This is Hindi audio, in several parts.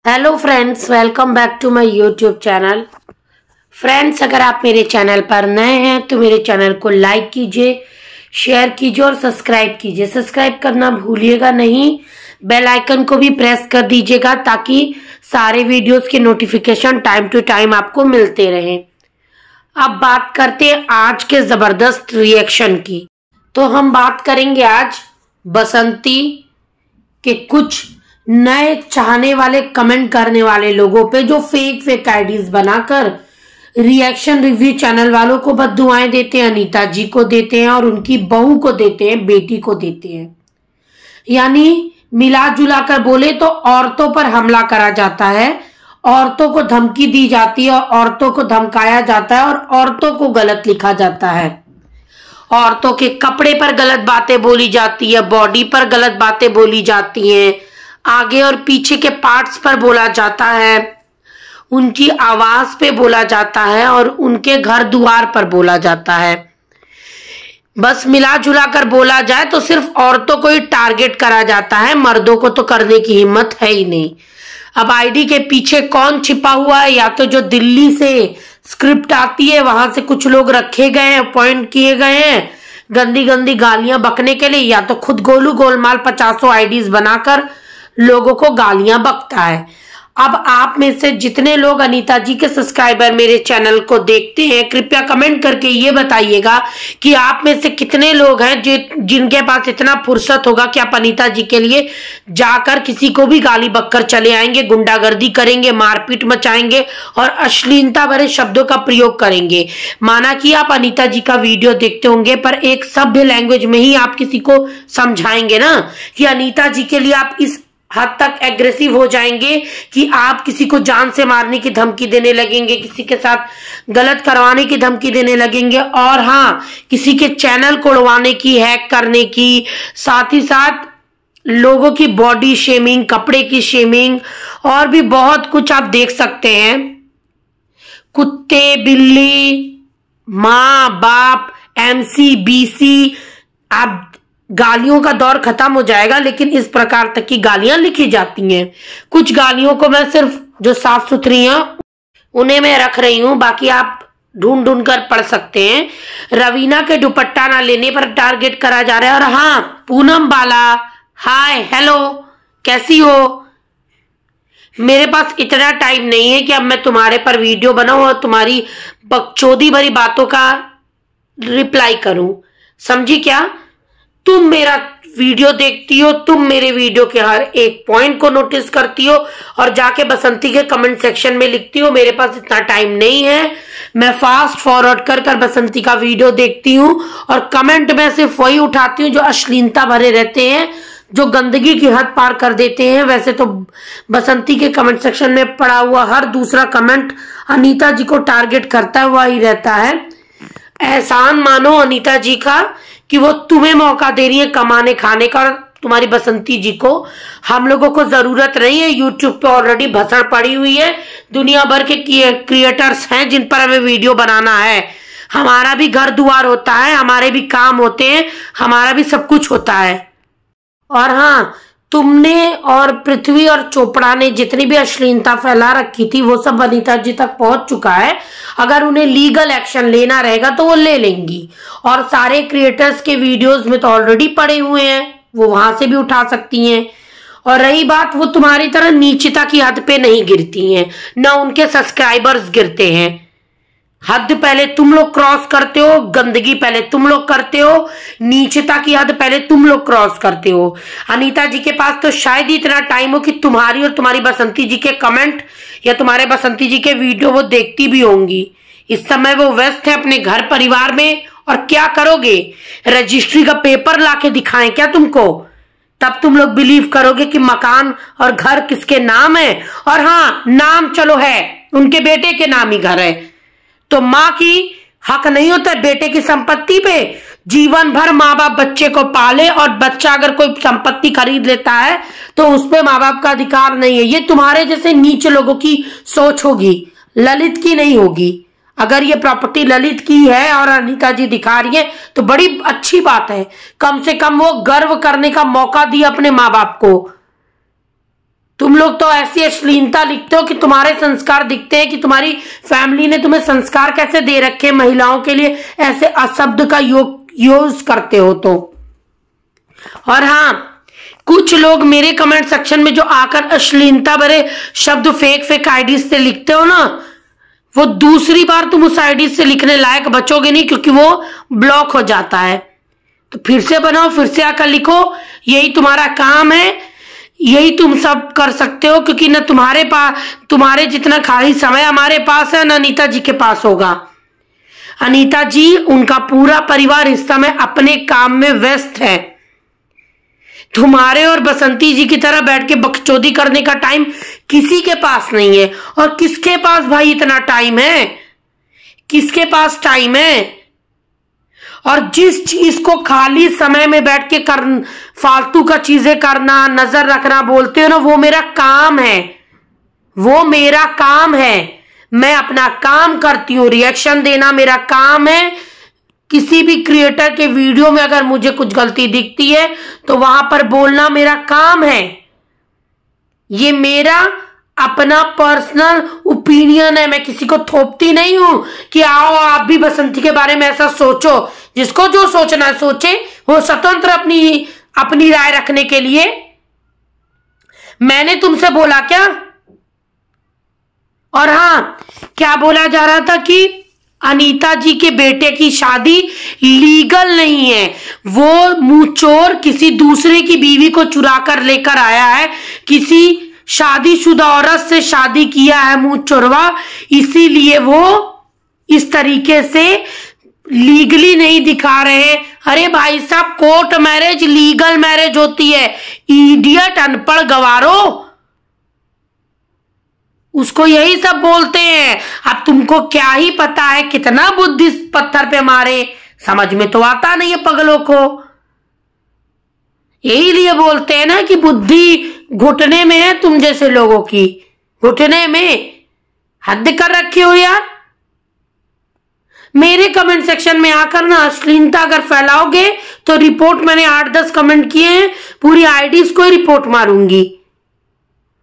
Hello friends, welcome back to my YouTube channel. Friends, अगर आप मेरे चैनल पर नए हैं तो मेरे चैनल को लाइक कीजिए, शेयर कीजिए और सब्सक्राइब कीजिए। सब्सक्राइब करना भूलिएगा नहीं, बेल आइकन को भी प्रेस कर दीजिएगा ताकि सारे वीडियोस के नोटिफिकेशन टाइम टू टाइम आपको मिलते रहें। अब बात करते हैं आज के ज़बरदस्त रिएक्शन की। तो हम बात करेंगे आज बसंती के कुछ नए चाहने वाले, कमेंट करने वाले लोगों पे जो फेक आईडीज बनाकर रिएक्शन रिव्यू चैनल वालों को बद्दुआएं देते हैं, अनीता जी को देते हैं और उनकी बहू को देते हैं, बेटी को देते हैं। यानी मिला जुला कर बोले तो औरतों पर हमला करा जाता है, औरतों को धमकी दी जाती है, औरतों को धमकाया जाता है और औरतों को गलत लिखा जाता है। औरतों के कपड़े पर गलत बातें बोली जाती है, बॉडी पर गलत बातें बोली जाती हैं, आगे और पीछे के पार्ट्स पर बोला जाता है, उनकी आवाज पे बोला जाता है और उनके घर द्वार पर बोला जाता है। बस मिला जुला कर बोला जाए तो सिर्फ औरतों को ही टारगेट करा जाता है, मर्दों को तो करने की हिम्मत है ही नहीं। अब आईडी के पीछे कौन छिपा हुआ है? या तो जो दिल्ली से स्क्रिप्ट आती है वहां से कुछ लोग रखे गए हैं, अपॉइंट किए गए हैं गंदी गंदी गालियां बकने के लिए, या तो खुद गोलू गोलमाल 50 आईडीज बनाकर लोगों को गालियां बकता है। अब आप में से जितने लोग अनीता जी के सब्सक्राइबर मेरे चैनल को देखते हैं, कृपया कमेंट करके ये बताइएगा कि आप में से कितने लोग हैं जिनके पास इतना फुर्सत होगा कि आप अनीता जी के लिए जाकर किसी को भी गाली बककर चले आएंगे, गुंडागर्दी करेंगे, मारपीट मचाएंगे और अश्लीलता भरे शब्दों का प्रयोग करेंगे। माना कि आप अनीता जी का वीडियो देखते होंगे पर एक सभ्य लैंग्वेज में ही आप किसी को समझाएंगे ना कि अनीता जी के लिए आप इस हद तक एग्रेसिव हो जाएंगे कि आप किसी को जान से मारने की धमकी देने लगेंगे, किसी के साथ गलत करवाने की धमकी देने लगेंगे और हाँ, किसी के चैनल को उड़वाने की, हैक करने की, साथ ही साथ लोगों की बॉडी शेमिंग, कपड़े की शेमिंग और भी बहुत कुछ आप देख सकते हैं। कुत्ते, बिल्ली, माँ बाप, MC, BC, आप गालियों का दौर खत्म हो जाएगा, लेकिन इस प्रकार तक की गालियां लिखी जाती हैं। कुछ गालियों को मैं सिर्फ जो साफ सुथरी हैं उन्हें मैं रख रही हूं, बाकी आप ढूंढ ढूंढ कर पढ़ सकते हैं। रवीना के दुपट्टा ना लेने पर टारगेट करा जा रहा है। और हाँ, पूनम बाला, हाय हेलो, कैसी हो? मेरे पास इतना टाइम नहीं है कि अब मैं तुम्हारे पर वीडियो बनाऊं और तुम्हारी बकचोदी भरी बातों का रिप्लाई करूं, समझी क्या? तुम मेरा वीडियो देखती हो, तुम मेरे वीडियो के हर एक पॉइंट को नोटिस करती हो और जाके बसंती के कमेंट सेक्शन में लिखती हो। मेरे पास इतना टाइम नहीं है, मैं फास्ट फॉरवर्ड कर बसंती का वीडियो देखती हूँ और कमेंट में सिर्फ वही उठाती हूँ जो अश्लीलता भरे रहते हैं, जो गंदगी की हद पार कर देते हैं। वैसे तो बसंती के कमेंट सेक्शन में पड़ा हुआ हर दूसरा कमेंट अनीता जी को टारगेट करता हुआ ही रहता है। एहसान मानो अनीता जी का कि वो तुम्हें मौका दे रही है कमाने खाने का, और तुम्हारी बसंती जी को हम लोगों को जरूरत नहीं है। यूट्यूब पे ऑलरेडी भसड़ पड़ी हुई है, दुनिया भर के क्रिएटर्स हैं जिन पर हमें वीडियो बनाना है। हमारा भी घर द्वार होता है, हमारे भी काम होते हैं, हमारा भी सब कुछ होता है। और हाँ, तुमने और पृथ्वी और चोपड़ा ने जितनी भी अश्लीलता फैला रखी थी वो सब अनीता जी तक पहुंच चुका है। अगर उन्हें लीगल एक्शन लेना रहेगा तो वो ले लेंगी, और सारे क्रिएटर्स के वीडियोस में तो ऑलरेडी पड़े हुए हैं, वो वहां से भी उठा सकती हैं। और रही बात, वो तुम्हारी तरह नीचता की हद पे नहीं गिरती हैं, ना उनके सब्सक्राइबर्स गिरते हैं। हद पहले तुम लोग क्रॉस करते हो, गंदगी पहले तुम लोग करते हो, नीचता की हद पहले तुम लोग क्रॉस करते हो। अनीता जी के पास तो शायद ही इतना टाइम हो कि तुम्हारी और तुम्हारी बसंती जी के कमेंट या तुम्हारे बसंती जी के वीडियो वो देखती भी होंगी। इस समय वो व्यस्त है अपने घर परिवार में, और क्या करोगे? रजिस्ट्री का पेपर लाके दिखाएं क्या तुमको? तब तुम लोग बिलीव करोगे कि मकान और घर किसके नाम है। और हाँ, नाम चलो है, उनके बेटे के नाम ही घर है, तो माँ की हक नहीं होता बेटे की संपत्ति पे? जीवन भर माँ बाप बच्चे को पाले, और बच्चा अगर कोई संपत्ति खरीद लेता है तो उस पे माँ बाप का अधिकार नहीं है। ये तुम्हारे जैसे नीच लोगों की सोच होगी, ललित की नहीं होगी। अगर ये प्रॉपर्टी ललित की है और अनीता जी दिखा रही है तो बड़ी अच्छी बात है, कम से कम वो गर्व करने का मौका दिया अपने माँ बाप को। तुम लोग तो ऐसी अश्लीलता लिखते हो कि तुम्हारे संस्कार दिखते हैं, कि तुम्हारी फैमिली ने तुम्हें संस्कार कैसे दे रखे महिलाओं के लिए, ऐसे अशब्द का यूज करते हो तो। और हाँ, कुछ लोग मेरे कमेंट सेक्शन में जो आकर अश्लीलता भरे शब्द फेक आईडी से लिखते हो ना, वो दूसरी बार तुम उस आईडी से लिखने लायक बचोगे नहीं, क्योंकि वो ब्लॉक हो जाता है। तो फिर से बनाओ, फिर से आकर लिखो, यही तुम्हारा काम है, यही तुम सब कर सकते हो, क्योंकि न तुम्हारे जितना खाली समय हमारे पास है, न अनीता जी के पास होगा। अनीता जी, उनका पूरा परिवार इस समय अपने काम में व्यस्त है। तुम्हारे और बसंती जी की तरह बैठ के बकचोदी करने का टाइम किसी के पास नहीं है। और किसके पास भाई इतना टाइम है? किसके पास टाइम है? और जिस चीज को खाली समय में बैठ के फालतू का चीजें करना, नजर रखना बोलते हो ना, वो मेरा काम है, वो मेरा काम है। मैं अपना काम करती हूँ, रिएक्शन देना मेरा काम है। किसी भी क्रिएटर के वीडियो में अगर मुझे कुछ गलती दिखती है तो वहां पर बोलना मेरा काम है। ये मेरा अपना पर्सनल ओपिनियन है, मैं किसी को थोपती नहीं हूं कि आओ आप भी बसंती के बारे में ऐसा सोचो। जिसको जो सोचना है सोचे, वो स्वतंत्र अपनी राय रखने के लिए। मैंने तुमसे बोला क्या? और हाँ, क्या बोला जा रहा था कि अनीता जी के बेटे की शादी लीगल नहीं है, वो मुंहचोर किसी दूसरे की बीवी को चुरा कर लेकर आया है, किसी शादीशुदा औरत से शादी किया है मुंहचोरवा, इसीलिए वो इस तरीके से लीगली नहीं दिखा रहे। अरे भाई साहब, कोर्ट मैरिज लीगल मैरिज होती है, इडियट, अनपढ़ गवारो, उसको यही सब बोलते हैं। अब तुमको क्या ही पता है कितना बुद्धि पत्थर पे मारे, समझ में तो आता नहीं है पगलों को। यही लिए बोलते हैं ना कि बुद्धि घुटने में है तुम जैसे लोगों की, घुटने में। हद कर रखी हो यार। मेरे कमेंट सेक्शन में आकर ना अश्लीलता अगर फैलाओगे तो रिपोर्ट, मैंने 8-10 कमेंट किए हैं, पूरी आईडीज को ही रिपोर्ट मारूंगी।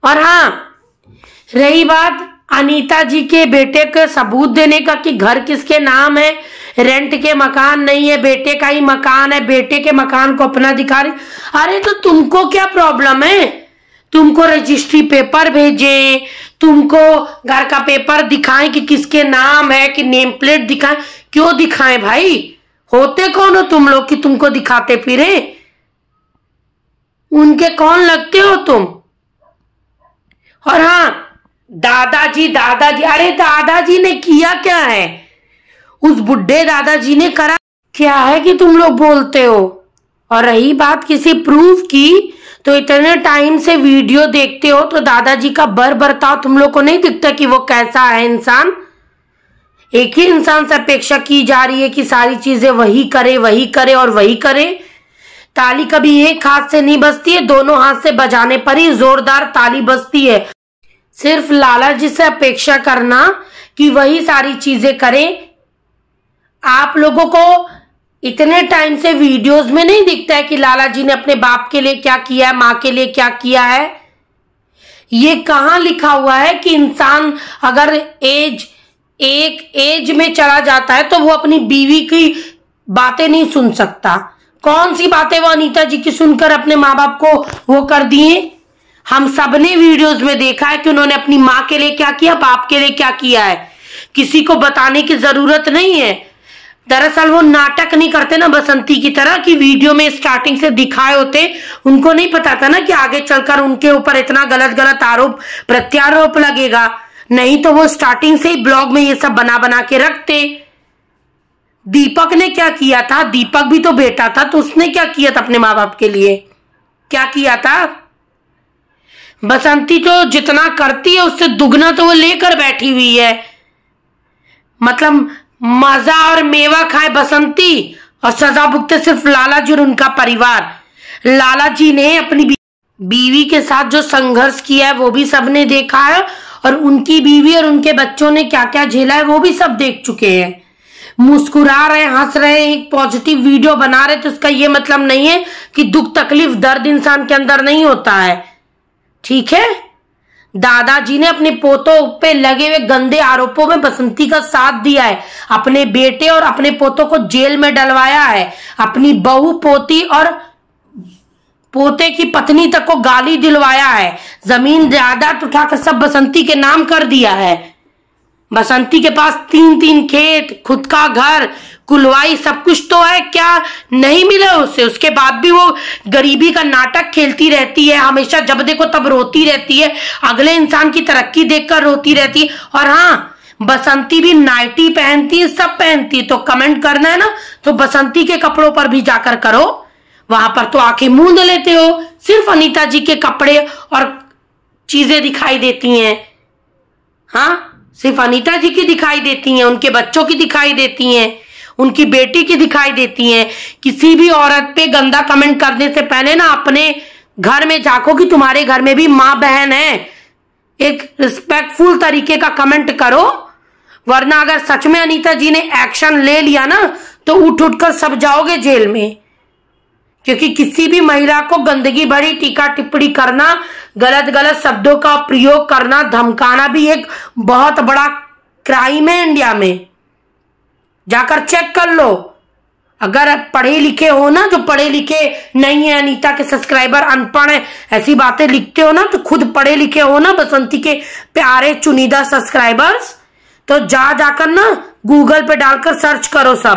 और हाँ, रही बात अनीता जी के बेटे के सबूत देने का कि घर किसके नाम है, रेंट के मकान नहीं है, बेटे का ही मकान है, बेटे के मकान को अपना दिखा रही। अरे तो तुमको क्या प्रॉब्लम है? तुमको रजिस्ट्री पेपर भेजे, तुमको घर का पेपर दिखाएं कि किसके नाम है, कि नेम प्लेट दिखाएं। क्यों दिखाएं भाई? होते कौन हो तुम लोग कि तुमको दिखाते फिरे? उनके कौन लगते हो तुम? और हाँ, दादाजी, अरे दादाजी ने किया क्या है? उस बुढ़े दादाजी ने करा क्या है कि तुम लोग बोलते हो? और रही बात किसी प्रूफ की, तो इतने टाइम से वीडियो देखते हो तो दादाजी का बर्ताव तुम लोग को नहीं दिखता कि वो कैसा है इंसान? एक ही इंसान से अपेक्षा की जा रही है कि सारी चीजें वही करे और वही करे। ताली कभी एक हाथ से नहीं बजती है, दोनों हाथ से बजाने पर ही जोरदार ताली बजती है। सिर्फ लाला जी से अपेक्षा करना कि वही सारी चीजें करें। आप लोगों को इतने टाइम से वीडियोस में नहीं दिखता है कि लाला जी ने अपने बाप के लिए क्या किया है, माँ के लिए क्या किया है। ये कहाँ लिखा हुआ है कि इंसान अगर एक एज में चला जाता है तो वो अपनी बीवी की बातें नहीं सुन सकता? कौन सी बातें वो अनीता जी की सुनकर अपने माँ बाप को वो कर दिए? हम सबने वीडियोस में देखा है कि उन्होंने अपनी माँ के लिए क्या किया, बाप के लिए क्या किया है। किसी को बताने की जरूरत नहीं है। दरअसल वो नाटक नहीं करते ना बसंती की तरह कि वीडियो में स्टार्टिंग से दिखाए होते। उनको नहीं पता था ना कि आगे चलकर उनके ऊपर इतना गलत आरोप प्रत्यारोप लगेगा। नहीं तो वो स्टार्टिंग से ही ब्लॉग में ये सब बना के रखते। दीपक ने क्या किया था? दीपक भी तो बेटा था, तो उसने क्या किया था अपने माँ बाप के लिए? क्या किया था? बसंती तो जितना करती है उससे दुगना तो वो लेकर बैठी हुई है। मतलब मजा और मेवा खाए बसंती और सजा भुगते सिर्फ लाला जी और उनका परिवार। लाला जी ने अपनी बीवी के साथ जो संघर्ष किया है वो भी सबने देखा है, और उनकी बीवी और उनके बच्चों ने क्या क्या झेला है वो भी सब देख चुके हैं। मुस्कुरा रहे, हंस रहे, एक पॉजिटिव वीडियो बना रहे, तो इसका ये मतलब नहीं है कि दुख तकलीफ दर्द इंसान के अंदर नहीं होता है। ठीक है। दादाजी ने अपने पोतों पे लगे हुए गंदे आरोपों में बसंती का साथ दिया है, अपने बेटे और अपने पोतों को जेल में डलवाया है, अपनी बहू, पोती और पोते की पत्नी तक को गाली दिलवाया है, जमीन जायदाद उठाकर सब बसंती के नाम कर दिया है। बसंती के पास 3-3 खेत, खुद का घर, कुलवाई, सब कुछ तो है, क्या नहीं मिला उसे? उसके बाद भी वो गरीबी का नाटक खेलती रहती है, हमेशा जब देखो तब रोती रहती है, अगले इंसान की तरक्की देखकर रोती रहती है। और हाँ, बसंती भी नाइटी पहनती है, सब पहनती है। तो कमेंट करना है ना, तो बसंती के कपड़ों पर भी जाकर करो, वहां पर तो आंखें मूंद लेते हो, सिर्फ अनीता जी के कपड़े और चीजें दिखाई देती हैं। हाँ, सिर्फ अनीता जी की दिखाई देती हैं, उनके बच्चों की दिखाई देती हैं, उनकी बेटी की दिखाई देती हैं। किसी भी औरत पे गंदा कमेंट करने से पहले ना अपने घर में झांको कि तुम्हारे घर में भी माँ बहन है। एक रिस्पेक्टफुल तरीके का कमेंट करो, वरना अगर सच में अनीता जी ने एक्शन ले लिया ना तो उठ उठकर सब जाओगे जेल में। क्योंकि किसी भी महिला को गंदगी भरी टीका टिप्पणी करना, गलत गलत शब्दों का प्रयोग करना, धमकाना भी एक बहुत बड़ा क्राइम है इंडिया में। जाकर चेक कर लो। अगर पढ़े लिखे हो ना, जो पढ़े लिखे नहीं है, अनीता के सब्सक्राइबर अनपढ़ है, ऐसी बातें लिखते हो ना, तो खुद पढ़े लिखे हो ना बसंती के प्यारे चुनिंदा सब्सक्राइबर्स, तो जाकर ना गूगल पे डालकर सर्च करो सब।